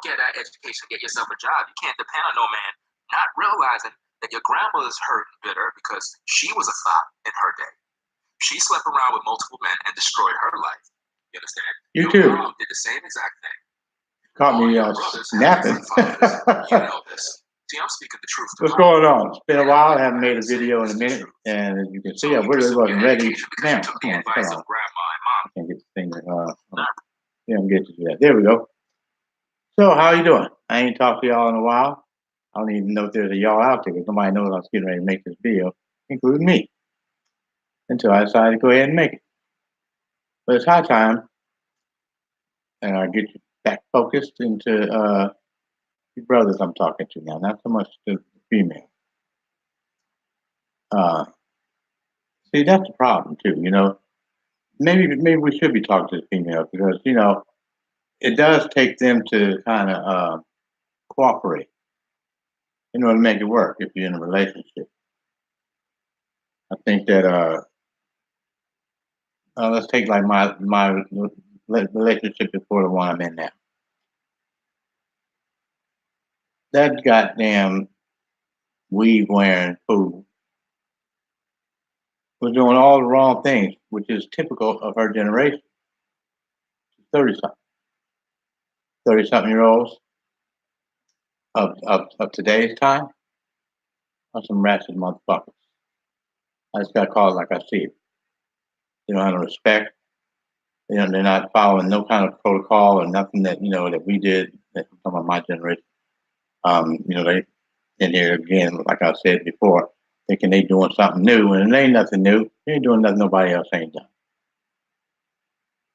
get that education, get yourself a job. You can't depend on no man, not realizing that your grandmother's hurt and bitter because she was a thought in her day. She slept around with multiple men and destroyed her life. You understand? You your too. mom did the same exact thing. Caught me snapping. You know this. See, I'm speaking the truth. What's going on? It's been a while. I haven't made a video in a minute, and as you can see, I really wasn't ready. Now, come on, hold on. I can't get the thing. Yeah, I'm getting to that. There we go. So, how you doing? I ain't talked to y'all in a while. I don't even know if there's a y'all out there because nobody knows I was getting ready to make this video, including me, until I decided to go ahead and make it. But it's high time, and I get you back focused into the brothers I'm talking to now, not so much the female. See, that's the problem too. You know, maybe we should be talking to the female because you know it does take them to kind of cooperate in order to make it work if you're in a relationship. I think that let's take like my relationship before the one I'm in now. That goddamn weave wearing fool was doing all the wrong things, which is typical of her generation. 30-something. 30-something-year-olds of today's time are some ratchet motherfuckers. I just gotta call it like I see it. They don't have no respect. You know, they're not following no kind of protocol or nothing that you know that we did. That some of my generation. You know, they in here again, like I said before, thinking they doing something new, and it ain't nothing new. They ain't doing nothing nobody else ain't done.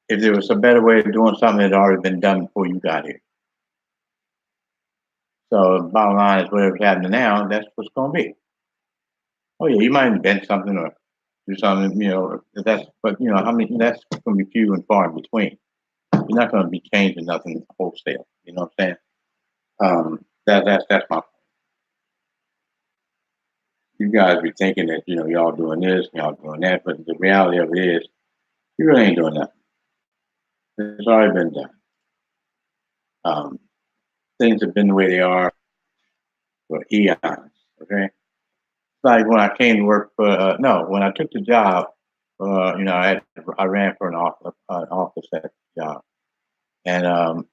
If there was a better way of doing something, it had already been done before you got here. So bottom line is whatever's happening now, that's what's gonna be. Oh yeah, you might invent something or do something, you know, but you know, I mean that's gonna be few and far in between. You're not gonna be changing nothing wholesale, you know what I'm saying? That's my point. You guys be thinking that, you know, y'all doing this, y'all doing that, but the reality of it is you really ain't doing nothing. It's already been done. Things have been the way they are for eons, okay? Like when I came to work for no, when I took the job, you know, I ran for an office at the job, and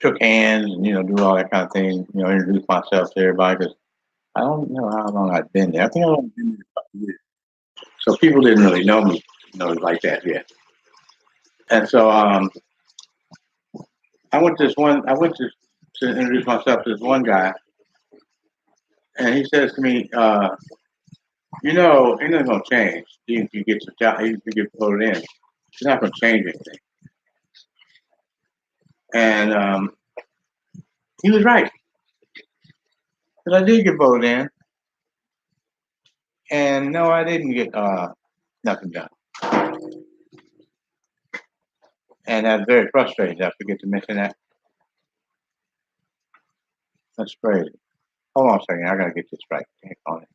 shook hands and you know do all that kind of thing. You know, introduce myself to everybody because I don't know how long I've been there. I think I've only been there a couple years, so people didn't really know me, you know, like that yet. And so I went to introduce myself to this one guy, and he says to me, you know, ain't nothing gonna change. Even if you get your job, even if you get voted in, it's not gonna change anything. And he was right, because I did get voted in, and no, I didn't get nothing done, and that's very frustrating. I forget to mention that. That's crazy. Hold on a second, I gotta get this right. On it.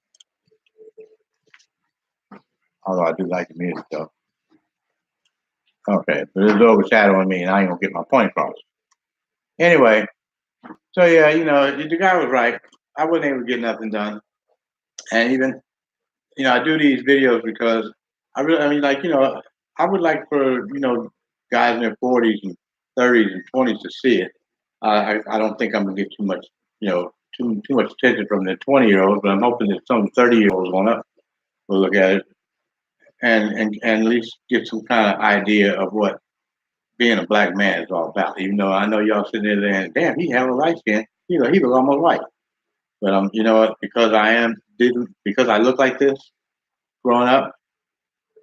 Although I do like the music though. Okay, but it's overshadowing me, and I ain't gonna get my point across. Anyway, so yeah, you know, the guy was right. I wasn't able to get nothing done, and even you know, I do these videos because I mean, like, you know, I would like for, you know, guys in their 40s and 30s and 20s to see it. I don't think I'm gonna get too much, you know, too much attention from the 20-year-olds, but I'm hoping that some 30-year-olds will look at it and at least get some kind of idea of what being a black man is all about. Even though I know y'all sitting there saying, damn, he have a light skin, you know, he was almost white. But you know what, because I look like this growing up,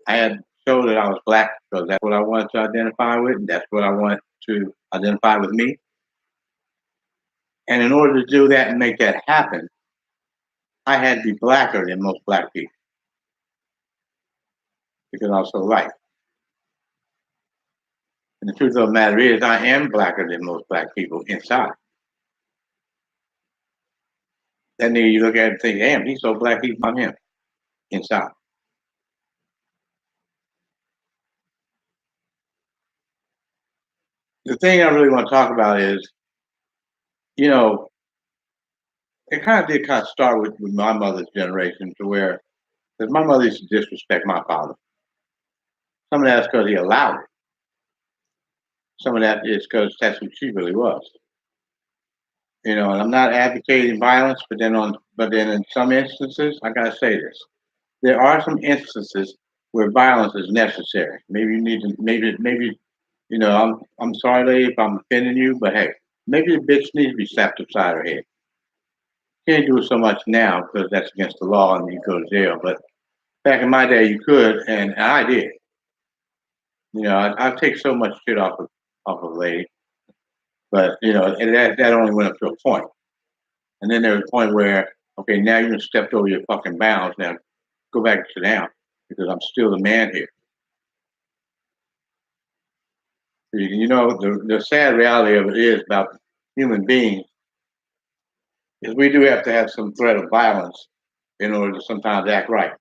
I had to show that I was black because that's what I wanted to identify with, and that's what I wanted to identify with me. And in order to do that and make that happen, I had to be blacker than most black people because I was so light. And the truth of the matter is, I am blacker than most black people inside. Then you look at it and think, damn, he's so black, I'm him. inside. The thing I really want to talk about is, you know, it kind of start with my mother's generation to where, because my mother used to disrespect my father. Some of that's because he allowed it. Some of that is because that's who she really was. You know, and I'm not advocating violence, but then in some instances, I gotta say this: there are some instances where violence is necessary. Maybe you need to, maybe, you know, I'm sorry, lady, if I'm offending you, but hey, maybe the bitch needs to be slapped upside her head. Can't do it so much now because that's against the law and you go to jail. But back in my day, you could, and I did. You know, I take so much shit off of a lady, but you know, and that only went up to a point. And then there was a point where, okay, now you've stepped over your fucking bounds. Now go back to down because I'm still the man here. You know, the sad reality of it is about human beings is we do have to have some threat of violence in order to sometimes act right.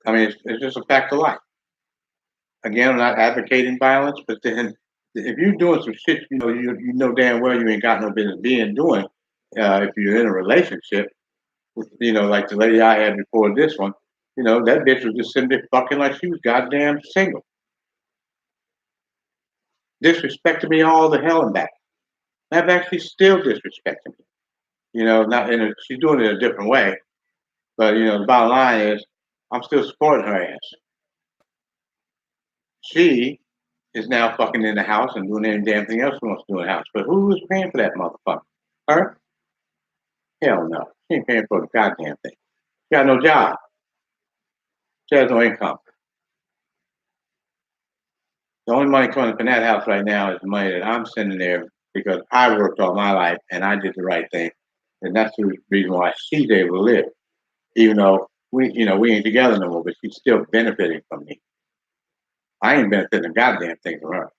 I mean, it's just a fact of life. Again, I'm not advocating violence, but then if you're doing some shit, you know damn well you ain't got no business being doing. If you're in a relationship, you know, like the lady I had before this one, you know, that bitch was just sitting there fucking like she was goddamn single, disrespecting me all the hell and back. That's actually still disrespecting me. You know, not in a, she's doing it a different way, but you know, the bottom line is, I'm still supporting her ass. She is now fucking in the house and doing any damn thing else she wants to do in the house. But who is paying for that motherfucker? Her? Hell no. She ain't paying for the goddamn thing. She got no job. She has no income. The only money coming from that house right now is the money that I'm sending there because I worked all my life and I did the right thing. And that's the reason why she's able to live. Even though we ain't together no more, but she's still benefiting from me. I ain't benefiting a goddamn thing from her.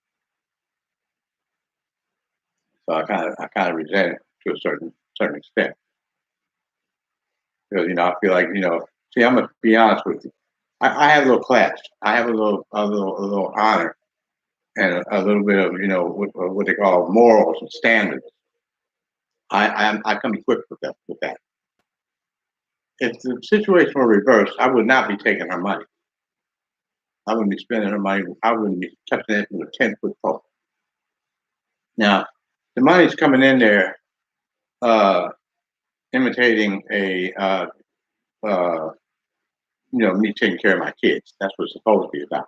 So I kind of resent it to a certain extent. Because I feel like see, I'm gonna be honest with you. I have a little class. I have a little honor and a little bit of what they call morals and standards. I come equipped with that. If the situation were reversed, I would not be taking her money. I wouldn't be spending her money. I wouldn't be touching it with a 10-foot pole. Now, the money's coming in there, uh, imitating uh, me taking care of my kids. That's what it's supposed to be about.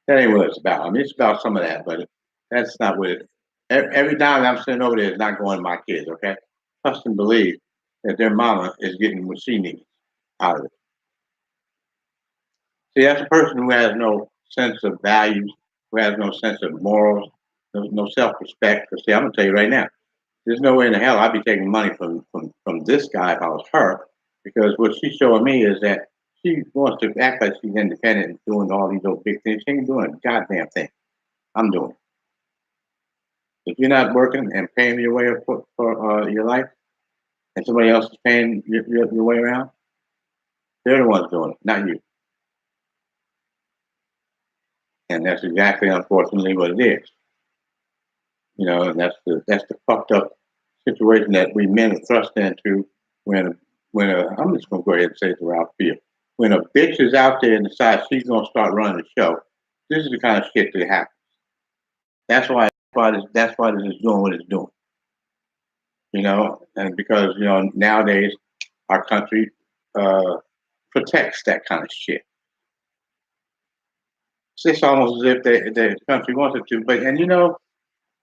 That ain't what it's about. I mean, it's about some of that, but that's not what it. Every dime I'm sending over there is not going to my kids. Okay, trust and believe that their mama is getting what she needs out of it. See, that's a person who has no sense of values, who has no sense of morals, no self-respect. Because see, I'm gonna tell you right now, there's no way in the hell I'd be taking money from this guy if I was her, because what she's showing me is that she wants to act like she's independent and doing all these little big things. She ain't doing a goddamn thing. I'm doing it. If you're not working and paying your way for your life, and somebody else is paying your way around, they're the ones doing it, not you. And that's exactly, unfortunately, what it is. And that's the fucked up situation that we men are thrust into when I'm just gonna go ahead and say it to Ralph Field. When a bitch is out there and decides she's gonna start running the show, this is the kind of shit that happens. That's why this is doing what it's doing. And because nowadays our country protects that kind of shit. It's almost as if the country wants it to. But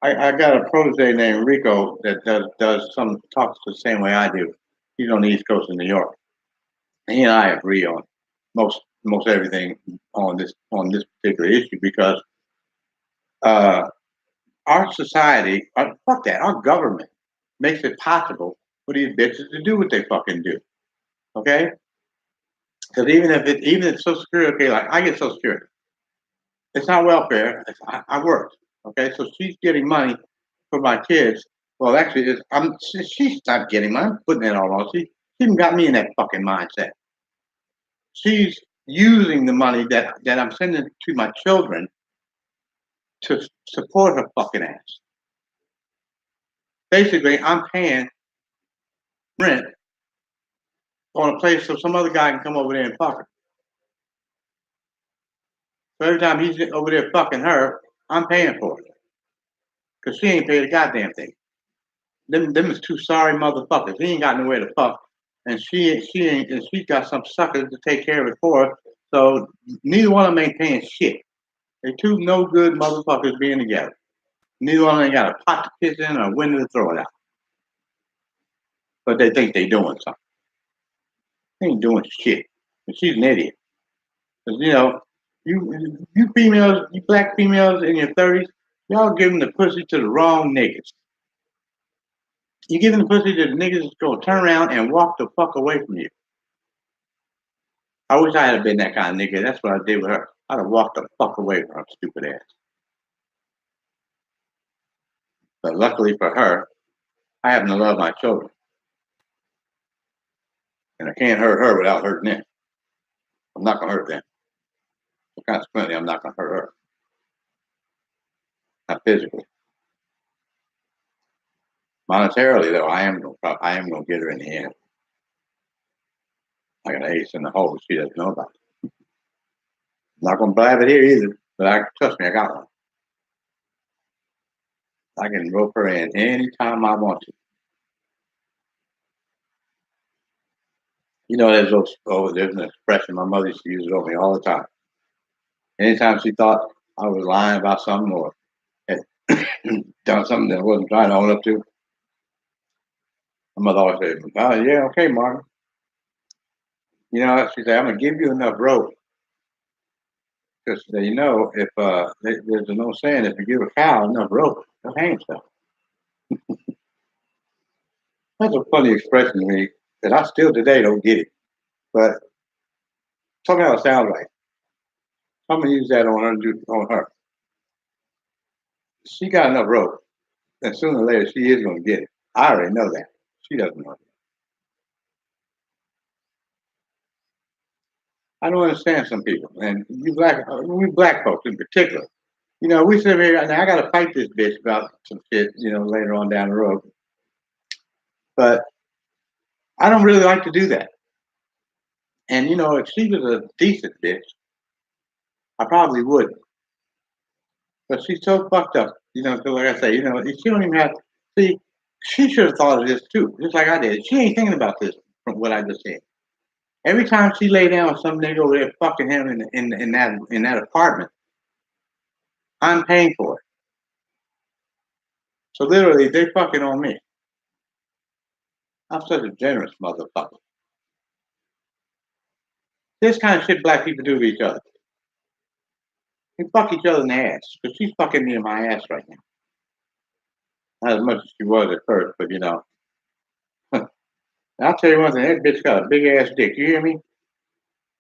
I got a protege named Rico that talks the same way I do. He's on the East Coast of New York. And he and I agree on most everything on this particular issue because uh, our society, fuck that, our government makes it possible for these bitches to do what they fucking do. Okay? Because even if Social Security, okay, like I get Social Security, it's not welfare. I work. Okay, so she's getting money for my kids. Well, actually, she's not getting money. I'm putting it all on. She even got me in that fucking mindset. She's using the money that I'm sending to my children to support her fucking ass. Basically, I'm paying rent on a place so some other guy can come over there and fuck her. So every time he's over there fucking her, I'm paying for it. Because she ain't paid a goddamn thing. Them is two sorry motherfuckers. He ain't got nowhere to fuck. And she got some suckers to take care of it for her. So neither one of them ain't paying shit. They two no good motherfuckers being together. Neither one of them got a pot to piss in or a window to throw it out. But they think they doing something. They ain't doing shit. And she's an idiot. Because, you females, you black females in your 30s, y'all giving the pussy to the wrong niggas. You giving the pussy to the niggas that's gonna turn around and walk the fuck away from you. I wish I had been that kind of nigga. That's what I did with her. I'd have walked the fuck away from her stupid ass. But luckily for her, I happen to love my children. And I can't hurt her without hurting them. I'm not gonna hurt them. So consequently, I'm not gonna hurt her. Not physically. Monetarily, though, I am gonna get her in the end. I got an ace in the hole she doesn't know about. I'm not gonna blab it here either, but trust me, I got one. I can rope her in anytime I want to. There's an expression my mother used to use it over me all the time. Anytime she thought I was lying about something or had done something that I wasn't trying to own up to, my mother always said, "Oh yeah, okay, Martin." She said, "I'm gonna give you enough rope because if there's no saying if you give a cow enough rope, they'll hang itself." That's a funny expression to me that I still today don't get it, but somehow it sounds like. I'm gonna use that on her. She got enough rope, and sooner or later she is gonna get it. I already know that. She doesn't know. I don't understand some people, and we black folks in particular. We sit here and I got to fight this bitch about some shit, later on down the road. But I don't really like to do that. And if she was a decent bitch, I probably wouldn't. But she's so fucked up, so like I say, she don't even have. See, she should have thought of this too, just like I did. She ain't thinking about this from what I just said. Every time she lay down with some nigga over there fucking him in that apartment, I'm paying for it. So literally, they fucking on me. I'm such a generous motherfucker. This kind of shit black people do to each other. We fuck each other in the ass. Because she's fucking me in my ass right now. Not as much as she was at first, but I'll tell you one thing, that bitch got a big ass dick. You hear me?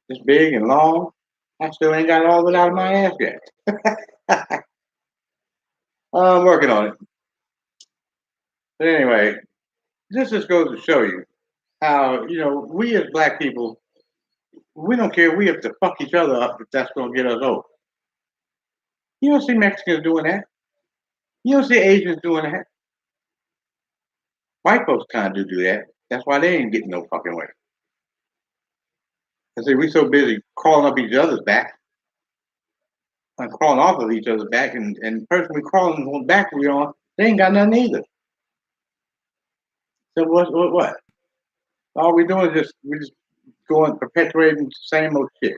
It's big and long. I still ain't got all of it out of my ass yet. I'm working on it. But anyway, this just goes to show you how, we as black people, we don't care. We have to fuck each other up if that's going to get us over. You don't see Mexicans doing that. You don't see Asians doing that. White folks kind of do that. That's why they ain't getting no fucking way. I say we so busy crawling up each other's back and crawling off of each other's back, and the person we crawling on back we on, they ain't got nothing either. So what? All we doing is we just going perpetuating the same old shit.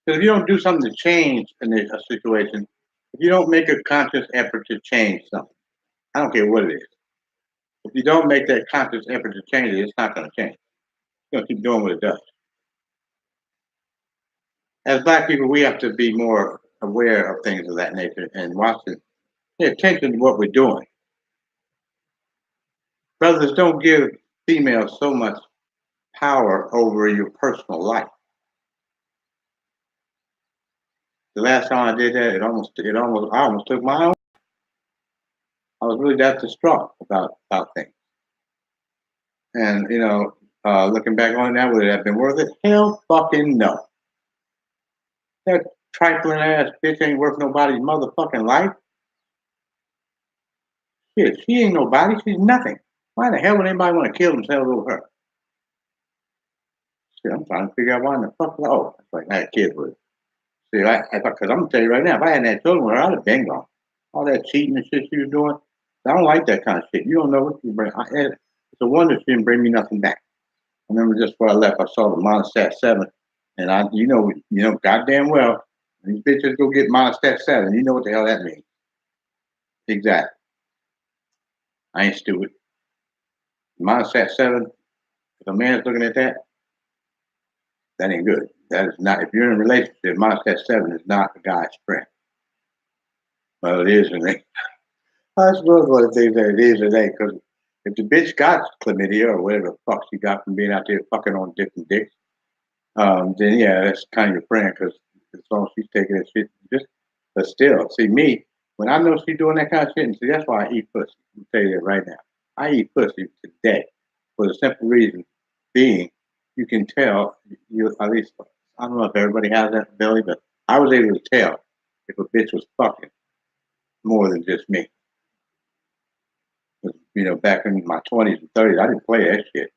Because if you don't do something to change a situation, if you don't make a conscious effort to change something, I don't care what it is. If you don't make that conscious effort to change it, it's not going to change. It's going to keep doing what it does. As black people, we have to be more aware of things of that nature and pay attention to what we're doing. Brothers, don't give females so much power over your personal life. The last time I did that, I almost took my own. I was really that distraught about things. And looking back on that, would it have been worth it? Hell fucking no. That trifling ass bitch ain't worth nobody's motherfucking life. Shit, she ain't nobody. She's nothing. Why the hell would anybody want to kill themselves over her? Shit, I'm trying to figure out why in the fuck. Oh, that's like that kid would. See, because I'm gonna tell you right now, if I hadn't had children with her, I'd have been gone. All that cheating and shit she was doing, I don't like that kind of shit. You don't know what you bring. It's a wonder she didn't bring me nothing back. I remember just before I left, I saw the Monostat 7, and goddamn well, these bitches go get Monostat 7. You know what the hell that means? Exactly. I ain't stupid. Monostat 7. If a man's looking at that, that ain't good. That is not. If you're in a relationship, Monostat 7 is not a guy's friend. Well, it is, and I suppose what it is that it is today, because if the bitch got chlamydia or whatever the fuck she got from being out there fucking on different dicks, then yeah, that's kind of your friend, because as long as she's taking that shit, but still, see me, when I know she's doing that kind of shit, and see, that's why I eat pussy. I'll tell you that right now. I eat pussy today for the simple reason being, you can tell, at least, I don't know if everybody has that ability, but I was able to tell if a bitch was fucking more than just me. Back in my 20s and 30s, I didn't play that shit.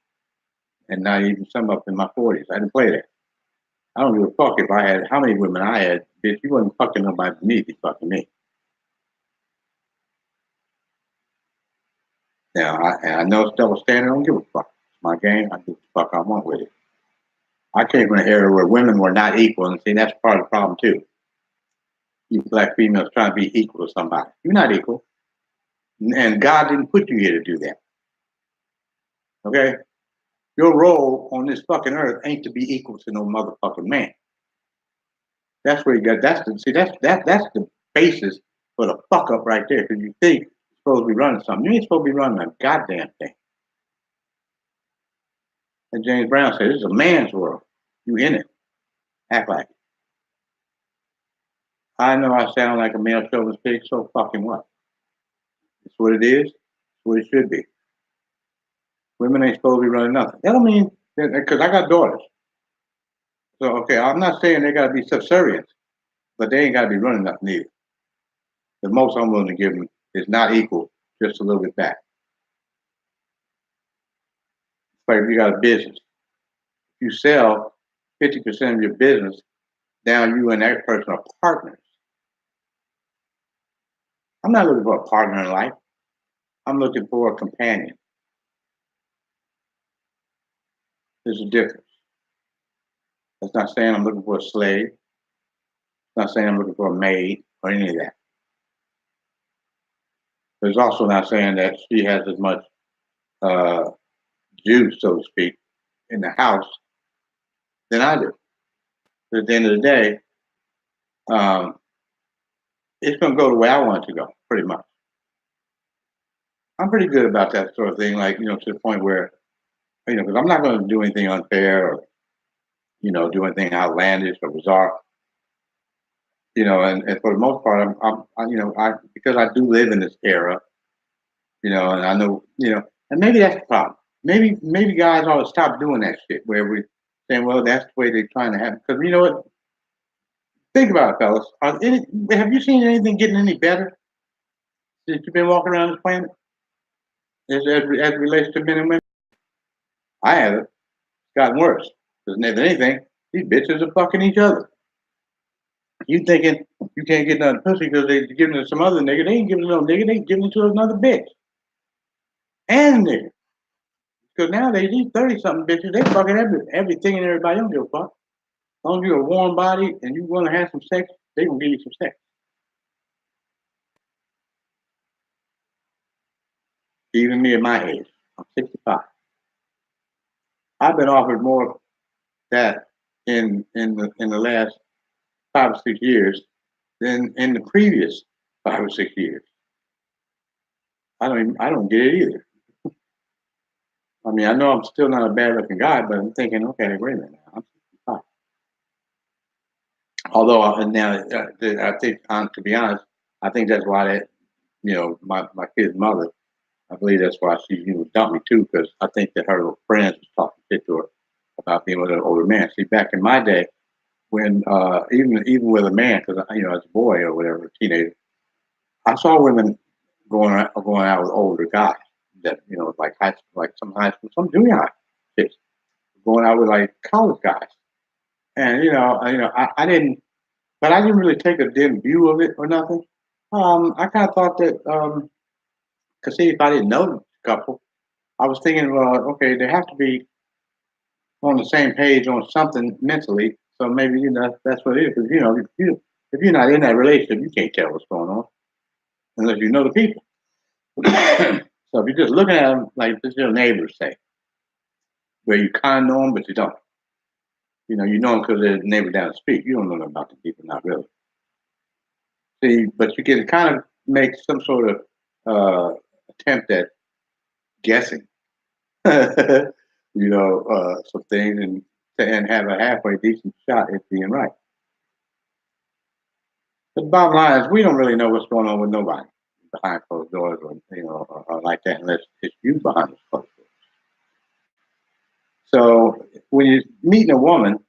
And not even some up in my 40s. I didn't play that. I don't give a fuck if I had how many women I had. Bitch, you wasn't fucking nobody but me if you fucking me. Now, I know it's double standard. I don't give a fuck. It's my game. I do what the fuck I want with it. I came from an era where women were not equal. And see, that's part of the problem, too. You black females trying to be equal to somebody. You're not equal. And God didn't put you here to do that. Okay? Your role on this fucking earth ain't to be equal to no motherfucking man. That's where you got. That's the basis for the fuck up right there. Because you think you're supposed to be running something, you ain't supposed to be running a goddamn thing. And James Brown said, "This is a man's world. You in it? Act like it." I know I sound like a male chauvinist pig. So fucking what? It's what it is. It's what it should be. Women ain't supposed to be running nothing. That don't mean because I got daughters. So okay, I'm not saying they got to be subservient, but they ain't got to be running nothing either. The most I'm willing to give them is not equal, just a little bit back. Like if you got a business, you sell 50% of your business, now you and that person are partners. I'm not looking for a partner in life. I'm looking for a companion. There's a difference. That's not saying I'm looking for a slave. It's not saying I'm looking for a maid or any of that. But it's also not saying that she has as much uh, juice, so to speak, in the house than I do. But at the end of the day, um, it's going to go the way I want it to go, pretty much. I'm pretty good about that sort of thing, like, to the point where, because I'm not going to do anything unfair or, do anything outlandish or bizarre, and for the most part, because I do live in this era, and I know, and maybe that's the problem. Maybe guys ought to stop doing that shit where we saying, well, that's the way they're trying to have, because you know what? Think about it, fellas. Have you seen anything getting any better since you've been walking around this planet as it relates to men and women? I haven't. It's gotten worse. Because if anything, these bitches are fucking each other. You thinking you can't get none pussy because they're giving it to some other nigga. They ain't giving it to no nigga. They giving it to another bitch. And nigga. Because nowadays, these 30-something bitches, they fucking everything and everybody. Don't give a fuck. As long as you're a warm body and you want to have some sex, they gonna give you some sex. Even me at my age, I'm 65. I've been offered more that in the last 5 or 6 years than in the previous 5 or 6 years. I don't get it either. I mean, I know I'm still not a bad looking guy, but I'm thinking, okay, wait a minute, I'm 65. Although now I think, to be honest, I think that's why my kid's mother I believe that's why she dumped me too, because I think that her little friends was talking shit to her about being with an older man. See, back in my day, when even with a man, because as a boy or whatever, teenager, I saw women going out with older guys that like high school, some junior high kids going out with like college guys, and I didn't, but I didn't really take a dim view of it or nothing. I kind of thought that because see, if I didn't know the couple, I was thinking, well, okay, they have to be on the same page on something mentally, so maybe that's what it is. Because if you're not in that relationship, you can't tell what's going on unless you know the people. So if you're just looking at them like this, your neighbors say, where you kind of know them but you don't. You know them because they're the neighbor down the street. You don't know them about the people, not really. See, but you can kind of make some sort of attempt at guessing, some things and have a halfway decent shot at being right. But the bottom line is, we don't really know what's going on with nobody behind closed doors, or like that, unless it's you behind those closed doors. So when you're meeting a woman,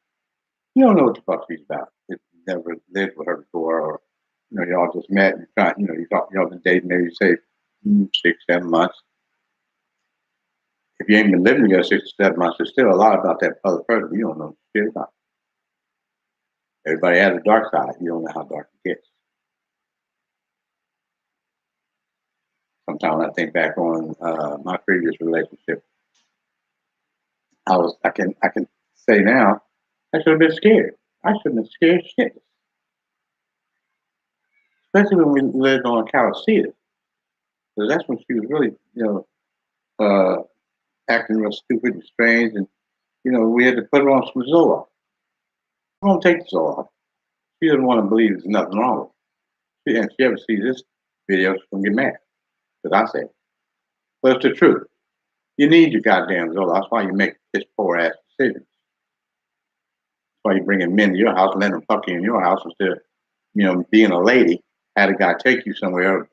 you don't know what the fuck she's about. If you never lived with her before, or y'all just met and y'all been dating maybe say 6, 7 months. If you ain't been living together 6 or 7 months, there's still a lot about that other person you don't know shit about. Everybody has a dark side. You don't know how dark it gets. Sometimes I think back on my previous relationship. I can say now, I should have been scared. I shouldn't have scared shit. Especially when we lived on Calicedo. Because that's when she was really, uh, acting real stupid and strange, and we had to put her on some Zoloft. I won't take the Zoloft. She doesn't want to believe there's nothing wrong with her. And if she ever sees this video, she's gonna get mad. Because I say it. But it's the truth. You need your goddamn Zoloft. That's why you make this poor ass decisions. That's why you bringing men to your house and letting them fuck you in your house instead of, being a lady, had a guy take you somewhere or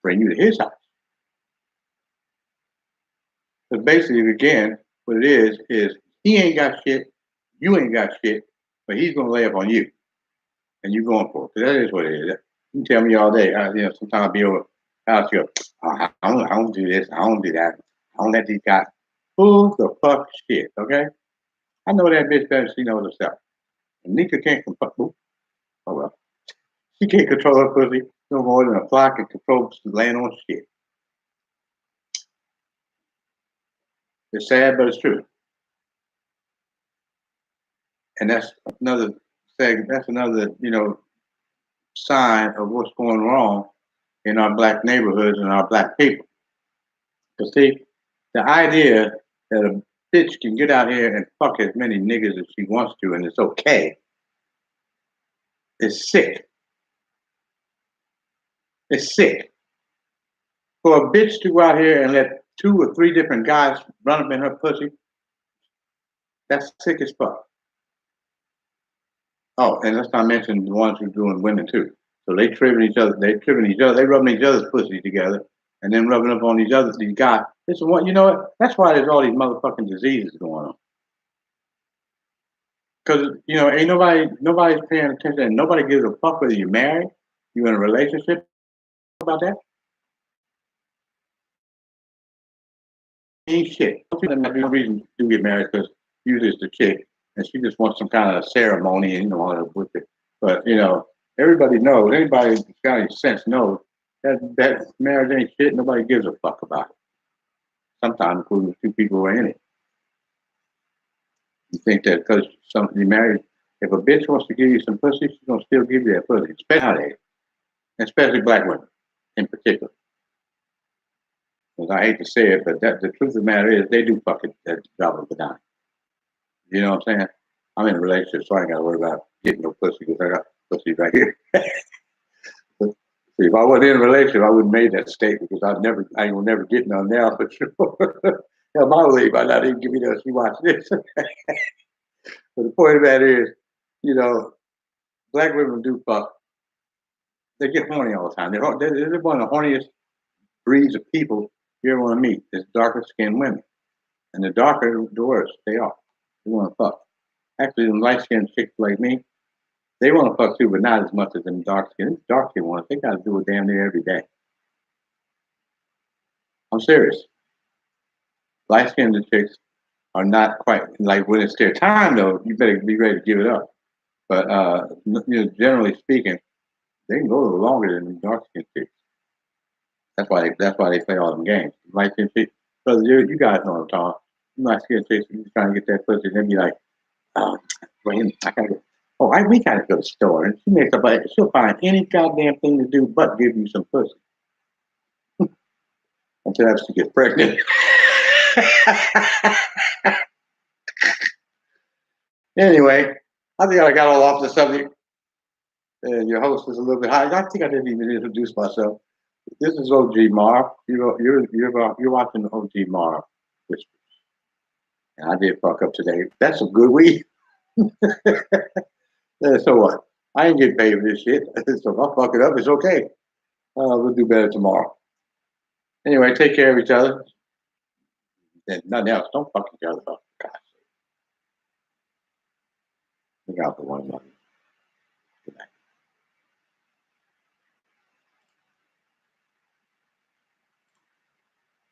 bring you to his house. Because basically, again, what it is he ain't got shit, you ain't got shit, but he's gonna lay up on you, and you going for it. Because that is what it is. You can tell me all day. Sometimes I'll be over house. You go, I don't do this. I don't do that. I don't let these guys. Who the fuck shit? Okay, I know that bitch better than she knows herself. And Nika can't control. Oh well, she can't control her pussy no more than a fly can control laying on shit. It's sad, but it's true. And that's another thing. That's another sign of what's going wrong in our black neighborhoods and our black people. Because see, the idea that a bitch can get out here and fuck as many niggas as she wants to and it's okay is sick. It's sick. For a bitch to go out here and let 2 or 3 different guys run up in her pussy, that's sick as fuck. Oh, and let's not mention the ones who are doing women too. So they tripping each other, they rubbing each other's pussy together, and then rubbing up on these guys. This is what what? That's why there's all these motherfucking diseases going on. Because ain't nobody's paying attention, and nobody gives a fuck whether you're married, you're in a relationship about that. Ain't shit. There's no reason to get married because usually it's the chick, and she just wants some kind of ceremony and all that with it. But everybody knows. Anybody that's got any sense knows that marriage ain't shit. Nobody gives a fuck about it. Sometimes, including the 2 people who are in it. You think that because you're married, if a bitch wants to give you some pussy, she's gonna still give you that pussy, especially nowadays, especially black women in particular. Because I hate to say it, but the truth of the matter is they do fuck it at the drop of a dime. You know what I'm saying? I'm in a relationship, so I ain't got to worry about getting no pussy because I got pussy right here. See, if I wasn't in a relationship, I wouldn't make that statement because I ain't gonna never get none now for sure. Hell, my lady might not even give me that. She watch this. But the point of that is, black women do fuck. They get horny all the time. They're one of the horniest breeds of people you ever want to meet is darker skinned women. And the darker, the worse they are. They want to fuck. Actually, them light skinned chicks like me, they want to fuck too, but not as much as them dark skinned. Dark skinned ones, they got to do it damn near every day. I'm serious. Light skinned chicks are not quite like when it's their time though. You better be ready to give it up. But generally speaking, they can go a little longer than the dark skinned chicks. That's why they play all them games. Light skinned chicks, because you guys know what I'm talking. Light skinned chicks, you trying to get that pussy, and then be like, oh, wait, I gotta go. Oh, we gotta go to the store, and she makes up. She'll find any goddamn thing to do but give you some pussy until after she gets pregnant. Anyway, I think I got all off the subject. And your host was a little bit high. I think I didn't even introduce myself. This is OGMarv. You're watching OGMarv Whispers. And I did fuck up today. That's a good week. So what? I ain't getting paid for this shit. So if I fuck it up, it's okay. We'll do better tomorrow. Anyway, take care of each other. And nothing else. Don't fuck each other up. Look out for one another.